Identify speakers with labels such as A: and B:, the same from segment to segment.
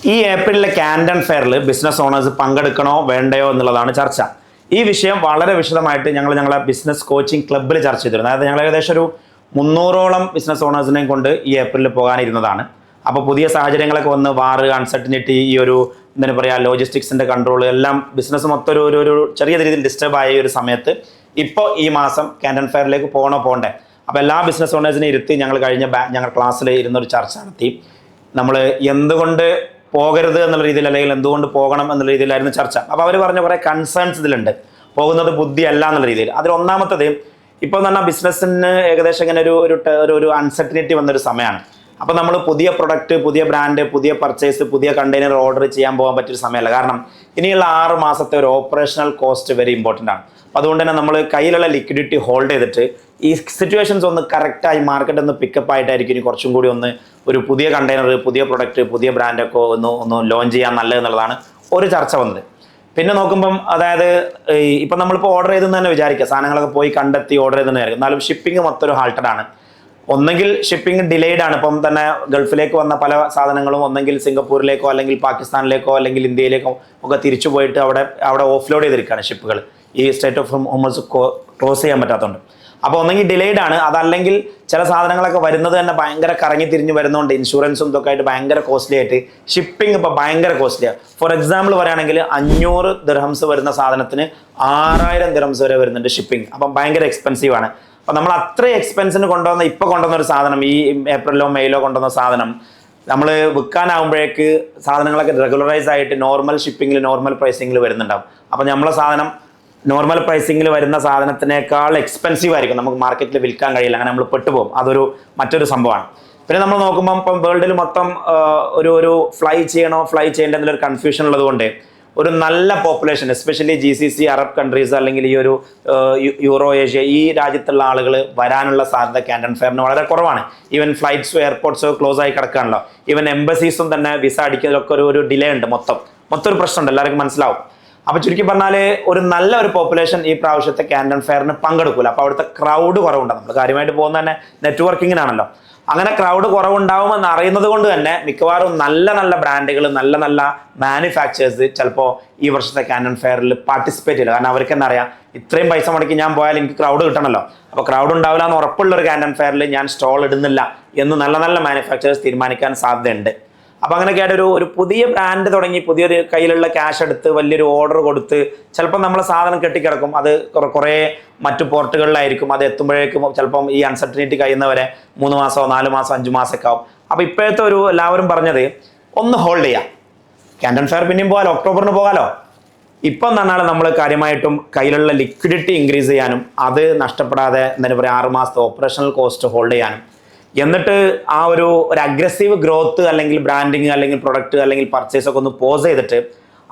A: ഈ ഏപ്രിലിലെ Camden ഫെയറിൽ business owners പങ്കെടുക്കണോ വേണ്ടയോ എന്നുള്ളതാണ് ചർച്ച. ഈ വിഷയം വളരെ വിശദമായിട്ട് ഞങ്ങളെ ബിസിനസ് കോച്ചിങ് ക്ലബ്ബിൽ ചർച്ച ചെയ്തിരുന്നു. അതായത് ഞങ്ങൾ ഏകദേശം ഒരു 300ഓളം ബിസിനസ് ഓണേഴ്സിനെയും കൊണ്ട് ഈ ഏപ്രിലിൽ പോകാനിരുന്നതാണ്. അപ്പോൾ പുതിയ സാഹചര്യങ്ങളൊക്കെ വന്ന് വാറ്, അൺസർട്ടനിറ്റി, ഈ ഒരു എന്താ പറയുക, ലോജിസ്റ്റിക്സിൻ്റെ കൺട്രോൾ എല്ലാം ബിസിനസ് മൊത്തം ഒരു ചെറിയ രീതിയിൽ ഡിസ്റ്റർബ് ആയ ഒരു സമയത്ത് ഇപ്പോൾ ഈ മാസം കാൻഡൻ ഫെയറിലേക്ക് പോകണ്ടേ. അപ്പോൾ എല്ലാ ബിസിനസ് ഓണേഴ്സിനെ ഇരുത്തി ഞങ്ങൾ ക്ലാസ്സിൽ ഇരുന്നൊരു ചർച്ച നടത്തി. നമ്മൾ എന്തുകൊണ്ട് പോകരുത് എന്നുള്ള രീതിയിൽ, അല്ലെങ്കിൽ എന്തുകൊണ്ട് പോകണം എന്നുള്ള രീതിയിലായിരുന്നു ചർച്ച. അപ്പോൾ അവർ പറഞ്ഞ കുറേ കൺസേൺസ് ഇതിലുണ്ട്. പോകുന്നത് ബുദ്ധിയല്ല എന്നുള്ള രീതിയിൽ. അതിൽ ഒന്നാമത്തത്, ഇപ്പോൾ എന്ന് പറഞ്ഞാൽ ബിസിനസ്സിന് ഏകദേശം ഇങ്ങനെ ഒരു അൺസർട്ടനിറ്റി വന്നൊരു സമയമാണ്. അപ്പോൾ നമ്മൾ പുതിയ പ്രൊഡക്റ്റ്, പുതിയ ബ്രാൻഡ്, പുതിയ പർച്ചേസ്, പുതിയ കണ്ടെയ്നർ ഓർഡർ ചെയ്യാൻ പോകാൻ പറ്റിയൊരു സമയമല്ല. കാരണം ഇനിയുള്ള 6 മാസത്തെ ഒരു ഓപ്പറേഷണൽ കോസ്റ്റ് വെരി ഇമ്പോർട്ടൻ്റ് ആണ്. അപ്പോൾ അതുകൊണ്ട് തന്നെ നമ്മൾ കയ്യിലുള്ള ലിക്വിഡിറ്റി ഹോൾഡ് ചെയ്തിട്ട് ഈ സിറ്റുവേഷൻസ് ഒന്ന് കറക്റ്റായി മാർക്കറ്റ് ഒന്ന് പിക്കപ്പ് ആയിട്ടായിരിക്കും ഇനി കുറച്ചും കൂടി ഒരു പുതിയ കണ്ടെയ്നർ, പുതിയ പ്രൊഡക്റ്റ്, പുതിയ ബ്രാൻഡൊക്കെ ഒന്ന് ലോഞ്ച് ചെയ്യാൻ നല്ലത് എന്നുള്ളതാണ് ഒരു ചർച്ച വന്നത്. പിന്നെ നോക്കുമ്പം, അതായത് ഇപ്പം നമ്മളിപ്പോൾ ഓർഡർ ചെയ്തെന്ന് തന്നെ വിചാരിക്കുക, സാധനങ്ങളൊക്കെ പോയി കണ്ടെത്തി ഓർഡർ ചെയ്തെന്ന് വിചാരിക്കും. എന്നാലും ഷിപ്പിംഗ് മൊത്തം ഒരു ഹാൾട്ടഡ് ആണ്. ഒന്നെങ്കിൽ ഷിപ്പിംഗ് ഡിലേഡ് ആണ്. ഇപ്പം തന്നെ ഗൾഫിലേക്ക് വന്ന പല സാധനങ്ങളും ഒന്നെങ്കിൽ സിംഗപ്പൂരിലേക്കോ അല്ലെങ്കിൽ പാകിസ്ഥാനിലേക്കോ അല്ലെങ്കിൽ ഇന്ത്യയിലേക്കോ ഒക്കെ തിരിച്ചു പോയിട്ട് അവിടെ ഓഫ്ലോഡ് ചെയ്തിരിക്കുകയാണ് ഷിപ്പുകൾ. ഈ സ്റ്റേറ്റ് ഓഫ് ഹോംസ് ക്ലോസ് ചെയ്യാൻ പറ്റാത്തതുകൊണ്ട്. അപ്പോൾ ഒന്നെങ്കിൽ ഡിലേഡ് ആണ്, അതല്ലെങ്കിൽ ചില സാധനങ്ങളൊക്കെ വരുന്നത് തന്നെ ഭയങ്കര കറങ്ങി തിരിഞ്ഞ് വരുന്നതുകൊണ്ട് ഇൻഷുറൻസും ഇതൊക്കെ ആയിട്ട് ഭയങ്കര കോസ്റ്റ്ലി ആയിട്ട് ഷിപ്പിംഗ് ഇപ്പോൾ ഭയങ്കര കോസ്റ്റ്ലിയാണ്. ഫോർ എക്സാമ്പിൾ പറയുകയാണെങ്കിൽ 500 ദിർഹംസ് വരുന്ന സാധനത്തിന് 6000 ദിർഹംസ് വരെ വരുന്നുണ്ട് ഷിപ്പിംഗ്. അപ്പം ഭയങ്കര എക്സ്പെൻസീവ് ആണ്. അപ്പം നമ്മൾ അത്രയും എക്സ്പെൻസിന് കൊണ്ടുവന്ന ഒരു സാധനം, ഈ ഏപ്രിലോ മെയിലോ കൊണ്ടുവന്ന സാധനം നമ്മൾ വിൽക്കാനാവുമ്പോഴേക്ക് സാധനങ്ങളൊക്കെ റെഗുലറൈസ് ആയിട്ട് നോർമൽ ഷിപ്പിങ്ങിൽ, നോർമൽ പ്രൈസിങ്ങിൽ വരുന്നുണ്ടാവും. അപ്പം നമ്മളെ സാധനം നോർമൽ പ്രൈസിങ്ങിൽ വരുന്ന സാധനത്തിനേക്കാൾ എക്സ്പെൻസീവ് ആയിരിക്കും, നമുക്ക് മാർക്കറ്റിൽ വിൽക്കാൻ കഴിയില്ല. അങ്ങനെ നമ്മൾ പെട്ടുപോകും. മറ്റൊരു സംഭവമാണ്. പിന്നെ നമ്മൾ നോക്കുമ്പം ഇപ്പം വേൾഡിൽ മൊത്തം ഒരു ഫ്ലൈ ചെയ്യേണ്ട എന്നൊരു കൺഫ്യൂഷൻ ഉള്ളതുകൊണ്ട് ഒരു നല്ല population, especially GCC Arab countries അല്ലെങ്കിൽ ഈ ഒരു യൂറോ ഏഷ്യ, ഈ രാജ്യത്തുള്ള ആളുകൾ വരാനുള്ള സാധ്യത കാൻഡൻ ഫെയറിന് വളരെ കുറവാണ്. ഈവൻ ഫ്ലൈറ്റ്സും എയർപോർട്ട്സും ക്ലോസ് ആയി കിടക്കുകയാണല്ലോ. ഈവൻ എംബസീസും തന്നെ വിസ അടിക്കുന്നതിലൊക്കെ ഒരു ഡിലേ ഉണ്ട്. മൊത്തം ഒരു പ്രശ്നമുണ്ട്, എല്ലാവർക്കും മനസ്സിലാവും. അപ്പോൾ ചുരുക്കി പറഞ്ഞാൽ ഒരു നല്ല പോപ്പുലേഷൻ ഈ പ്രാവശ്യത്തെ കാൻഡൻ ഫെയറിന് പങ്കെടുക്കില്ല. അപ്പോൾ അവിടുത്തെ ക്രൗഡ് കുറവുണ്ട്. നമ്മൾ കാര്യമായിട്ട് പോകുന്ന തന്നെ നെറ്റ്വർക്കിങ്ങിനാണല്ലോ. അങ്ങനെ ക്രൗഡ് കുറവുണ്ടാവുമെന്ന് അറിയുന്നത് കൊണ്ട് തന്നെ മിക്കവാറും നല്ല ബ്രാൻഡുകൾ, നല്ല മാനുഫാക്ചേഴ്സ് ചിലപ്പോൾ ഈ വർഷത്തെ കാൻഡൻ ഫെയറിൽ പാർട്ടിസിപ്പേറ്റ് ചെയ്യില്ല. കാരണം അവർക്ക് എന്താ അറിയാം, ഇത്രയും പൈസ മുടക്കി ഞാൻ പോയാൽ എനിക്ക് ക്രൗഡ് കിട്ടണമല്ലോ. അപ്പോൾ ക്രൗഡ് ഉണ്ടാവില്ല എന്ന് ഉറപ്പുള്ളൊരു കാൻഡൻ ഫെയറിൽ ഞാൻ സ്റ്റോൾ ഇടുന്നില്ല എന്ന് നല്ല മാനുഫാക്ചേഴ്സ് തീരുമാനിക്കാൻ സാധ്യതയുണ്ട്. അപ്പോൾ അങ്ങനെയൊക്കെ ആയിട്ട് ഒരു പുതിയ ബ്രാൻഡ് തുടങ്ങി, പുതിയൊരു കയ്യിലുള്ള ക്യാഷ് എടുത്ത് വലിയൊരു ഓർഡർ കൊടുത്ത് ചിലപ്പോൾ നമ്മളെ സാധനം കെട്ടിക്കിടക്കും. അത് കുറേ മറ്റു പോർട്ടുകളിലായിരിക്കും. അത് എത്തുമ്പോഴേക്കും ചിലപ്പം ഈ അൺസർട്ടനിറ്റി കഴിയുന്നവരെ 3 മാസമോ 4 മാസം 5 മാസമൊക്കെ ആവും. അപ്പോൾ ഇപ്പോഴത്തെ എല്ലാവരും പറഞ്ഞത് ഒന്ന് ഹോൾഡ് ചെയ്യാം, കാൻഡൻ ഫെയർ പിന്നെയും പോകാലോ, ഒക്ടോബറിന് പോകാലോ. ഇപ്പം എന്നാണ് നമ്മൾ കാര്യമായിട്ടും കയ്യിലുള്ള ലിക്വിഡിറ്റി ഇൻക്രീസ് ചെയ്യാനും അത് നഷ്ടപ്പെടാതെ എന്താ പറയുക 6 മാസത്തെ ഓപ്പറേഷണൽ കോസ്റ്റ് ഹോൾഡ് ചെയ്യാനും, എന്നിട്ട് ആ ഒരു അഗ്രസീവ് ഗ്രോത്ത് അല്ലെങ്കിൽ ബ്രാൻഡിങ് അല്ലെങ്കിൽ പ്രൊഡക്റ്റ് അല്ലെങ്കിൽ പർച്ചേസ് ഒക്കെ ഒന്ന് പോസ് ചെയ്തിട്ട്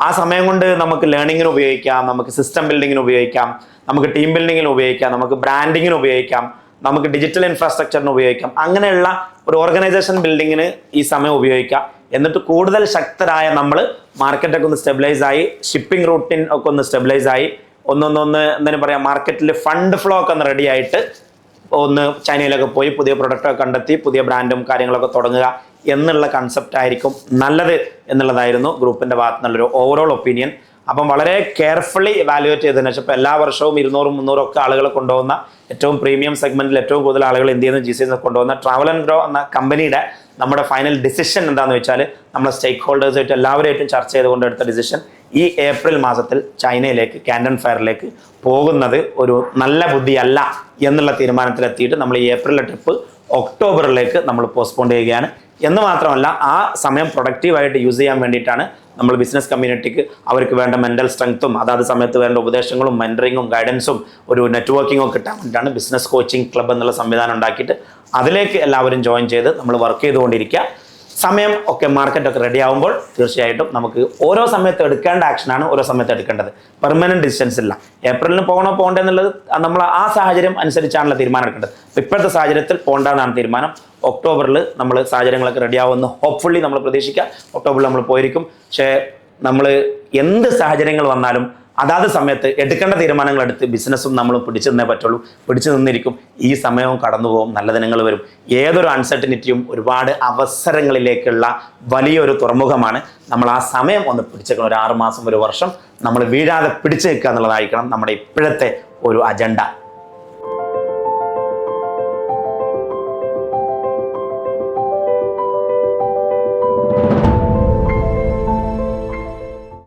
A: ആ സമയം കൊണ്ട് നമുക്ക് ലേണിങ്ങിന് ഉപയോഗിക്കാം, നമുക്ക് സിസ്റ്റം ബിൽഡിങ്ങിന് ഉപയോഗിക്കാം, നമുക്ക് ടീം ബിൽഡിങ്ങിന് ഉപയോഗിക്കാം, നമുക്ക് ബ്രാൻഡിങ്ങിന് ഉപയോഗിക്കാം, നമുക്ക് ഡിജിറ്റൽ ഇൻഫ്രാസ്ട്രക്ചറിന് ഉപയോഗിക്കാം. അങ്ങനെയുള്ള ഒരു ഓർഗനൈസേഷൻ ബിൽഡിങ്ങിന് ഈ സമയം ഉപയോഗിക്കാം. എന്നിട്ട് കൂടുതൽ ശക്തരായ നമ്മൾ മാർക്കറ്റൊക്കെ ഒന്ന് സ്റ്റെബിലൈസ് ആയി, ഷിപ്പിംഗ് റൂട്ടിൻ ഒക്കെ ഒന്ന് സ്റ്റെബിലൈസ് ആയി, എന്താ പറയുക, മാർക്കറ്റിൽ ഫണ്ട് ഫ്ലോ ഒക്കെ ഒന്ന് റെഡി ആയിട്ട് ചൈനയിലൊക്കെ പോയി പുതിയ പ്രൊഡക്റ്റൊക്കെ കണ്ടെത്തി പുതിയ ബ്രാൻഡും കാര്യങ്ങളൊക്കെ തുടങ്ങുക എന്നുള്ള കൺസെപ്റ്റ് ആയിരിക്കും നല്ലത് എന്നുള്ളതായിരുന്നു ഗ്രൂപ്പിൻ്റെ ഭാഗത്തു നിന്നുള്ളൊരു ഓവറോൾ ഒപ്പീനിയൻ. അപ്പം വളരെ കെയർഫുള്ളി ഇവാലുവേറ്റ് ചെയ്തതിനു ശേഷം ഇപ്പോൾ എല്ലാ വർഷവും 200-300 ഒക്കെ ആളുകൾ കൊണ്ടുപോകുന്ന ഏറ്റവും പ്രീമിയം സെഗ്മെന്റിൽ ഏറ്റവും കൂടുതൽ ആളുകൾ ഇന്ത്യയിൽ നിന്ന് GCC കൊണ്ടുപോകുന്ന ട്രാവൽ ആൻഡ് ഗ്രോ എന്ന കമ്പനിയുടെ നമ്മുടെ ഫൈനൽ ഡിസിഷൻ എന്താണെന്ന് വെച്ചാൽ നമ്മൾ സ്റ്റേക്ക് ഹോൾഡേഴ്സായിട്ട് എല്ലാവരുമായിട്ടും ചർച്ച ചെയ്തുകൊണ്ട് എടുത്ത ഡിസിഷൻ ഈ ഏപ്രിൽ മാസത്തിൽ ചൈനയിലേക്ക് കാൻഡൻ ഫെയറിലേക്ക് പോകുന്നത് ഒരു നല്ല ബുദ്ധിയല്ല എന്നുള്ള തീരുമാനത്തിലെത്തിയിട്ട് നമ്മൾ ഈ ഏപ്രിലിലെ ട്രിപ്പ് ഒക്ടോബറിലേക്ക് നമ്മൾ പോസ്റ്റ്പോൺ ചെയ്യുകയാണ്. എന്ന് മാത്രമല്ല, ആ സമയം പ്രൊഡക്റ്റീവായിട്ട് യൂസ് ചെയ്യാൻ വേണ്ടിയിട്ടാണ് നമ്മൾ ബിസിനസ് കമ്മ്യൂണിറ്റിക്ക് അവർക്ക് വേണ്ട മെൻ്റൽ സ്ട്രെങ്ത്തും അതാത് സമയത്ത് വേണ്ട ഉപദേശങ്ങളും മെൻറ്ററിങ്ങും ഗൈഡൻസും ഒരു നെറ്റ്വർക്കിങ്ങും കിട്ടാൻ വേണ്ടിയിട്ടാണ് ബിസിനസ് കോച്ചിങ് ക്ലബ്ബ് എന്നുള്ള സംവിധാനം ഉണ്ടാക്കിയിട്ട് അതിലേക്ക് എല്ലാവരും ജോയിൻ ചെയ്ത് നമ്മൾ വർക്ക് ചെയ്തുകൊണ്ടിരിക്കുക. സമയം ഒക്കെ മാർക്കറ്റൊക്കെ റെഡി ആകുമ്പോൾ തീർച്ചയായിട്ടും നമുക്ക് ഓരോ സമയത്ത് എടുക്കേണ്ട ആക്ഷനാണ് ഓരോ സമയത്ത് എടുക്കേണ്ടത്. പെർമനൻറ്റ് ഡിസ്റ്റൻസ് ഇല്ല. ഏപ്രിലിന് പോകണ്ടേ എന്നുള്ളത് നമ്മൾ ആ സാഹചര്യം അനുസരിച്ചാണല്ലോ തീരുമാനം എടുക്കേണ്ടത്. ഇപ്പോഴത്തെ സാഹചര്യത്തിൽ പോകണ്ടെന്നാണ് തീരുമാനം. ഒക്ടോബറിൽ നമ്മൾ സാഹചര്യങ്ങളൊക്കെ റെഡി ആവുമെന്ന് ഹോപ്പ്ഫുള്ളി നമ്മൾ പ്രതീക്ഷിക്കുക. ഒക്ടോബറിൽ നമ്മൾ പോയിരിക്കും. പക്ഷേ നമ്മൾ എന്ത് സാഹചര്യങ്ങൾ വന്നാലും അതാത് സമയത്ത് എടുക്കേണ്ട തീരുമാനങ്ങൾ എടുത്ത് ബിസിനസ്സും നമ്മൾ പിടിച്ചു നിന്നേ പറ്റുള്ളൂ. പിടിച്ചു നിന്നിരിക്കും. ഈ സമയവും കടന്നു പോകും, നല്ല ദിനങ്ങൾ വരും. ഏതൊരു അൺസർട്ടനിറ്റിയും ഒരുപാട് അവസരങ്ങളിലേക്കുള്ള വലിയൊരു തുറമുഖമാണ്. നമ്മൾ ആ സമയം ഒന്ന് പിടിച്ചേക്കണം. ഒരു 6 മാസം, ഒരു വർഷം നമ്മൾ വീഴാതെ പിടിച്ചു നിൽക്കുക എന്നുള്ളതായിരിക്കണം നമ്മുടെ ഇപ്പോഴത്തെ ഒരു അജണ്ട.